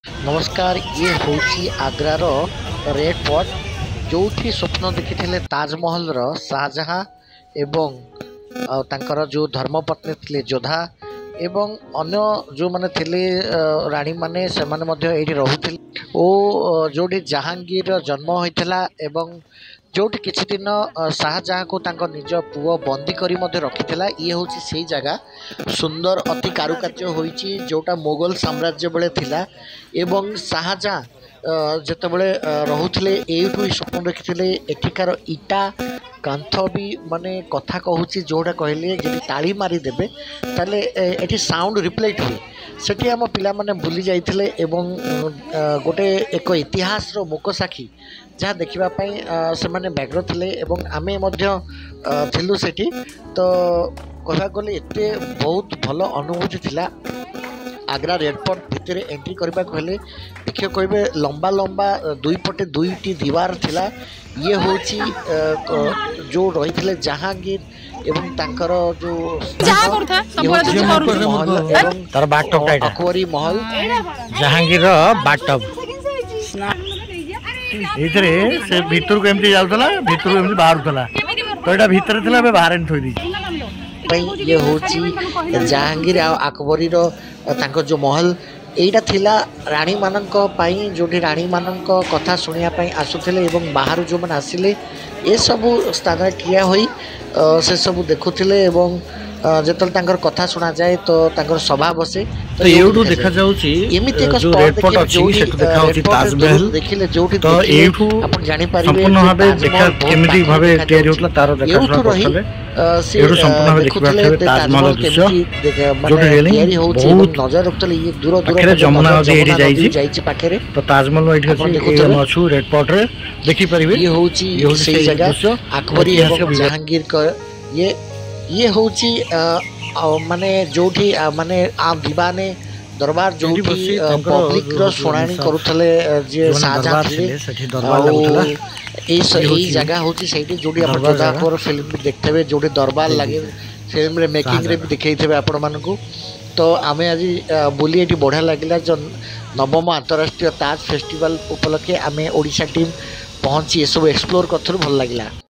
नमस्कार ये हूँ आग्रार रेड फोर्ट जो स्वप्न देखी ताजमहल शाहजहां एवं तांकर जो धर्मपत्नी थे जोधा एवं अन्य जो माने थिले रानी माने से माने मध्य एठी रहुथिले ओ जोटी जहांगीर जन्म होइथिला एवं जोटी किछि दिन शाहजहां को तांको निज पुओ बंदी करी मध्य रखिथिला। ये होछि सेही जगह सुंदर अति कारुकार्य होइछि जोटा मोगल साम्राज्य बेले थिला एवं शाहजहां जेतेबेले रहुथिले एठु स्वप्न देखिथिले एठिकार इटा कांथ भी माने कथा कहूँ जोटा कहले जब ताली मारी देबे ताले एठी साउंड रिफ्लेक्ट हुए सेठी आम पिला माने भूली जाइथिले एवं गोटे एक इतिहास रो मुक साखी जहाँ देखिबा पई से माने व्यग्र थिले एवं आमे मध्य थिलु सेठी तो कहा गले एते बहुत भल अनुभूति थिला। आग्रा रेड फोर्ट भितर एंट्री करबा कहले देखियो कहबे लंबा लंबा दुई पटे दुईटी दीवार थिला। ये होची जो रही जहांगीर एवं तांकर जो अकबरी महल जहांगीर बाटब इथरे से भीतर को एमती जाउतला भीतर को एमती बाहरतला तो एटा भीतर थिला बे बाहर थोई दी ये होची जहांगीर आ अकबरी रो तांको जो महल एटा थिला रानी मानक पाई जोठी रानी मानक कथा सुनिया पाई आसुथिले एवं बाहर जो मन आसिले ए सब स्थान ठिया होई से सब देखुथिले एवं जेतल तांकर कथा सुना जाए तो तांकर सभा बसे तो एउटु देखा जाउची एमिति एक जो रेड फोर्ट अछि सेटु देखा होची ताजमहल देखिले जोठी तो एउटु आपण जानि पारिबे संपूर्ण भाबे देखा केमिति भाबे तयारी होतला तारो देखा करथले एउटु संपूर्ण भाबे देखिबा छले ताजमहल दृश्य जोठी रियली बहुत नजर रखतले ये दूर दूर पाखरे जमुना नदी एठी जाईची पाखरे तो ताजमहल एठी अछि हम अछु रेड फोर्ट रे देखि परिबे ये होची सेही जगह अकबरी एवं जहांगीर का ये होची माने जोठी माने आ दीवाने दरबार जोठी पब्लिक रो सुनानी करूथले जे शाहजहां थे एई जगह होची सेठी जोठी आपण जोधापुर फिल्म देखथबे जोठी दरबार लागे फिल्म रे मेकिंग रे भी देखैथबे आपण मानकू। तो आमे आज बोली एठी बढ़िया लागिला जो नवम अंतरराष्ट्रीय ताज फेस्टिवल उपलक्षे आमे ओडिशा टीम पहुंची ए सब एक्सप्लोर करथुर भल लागिला।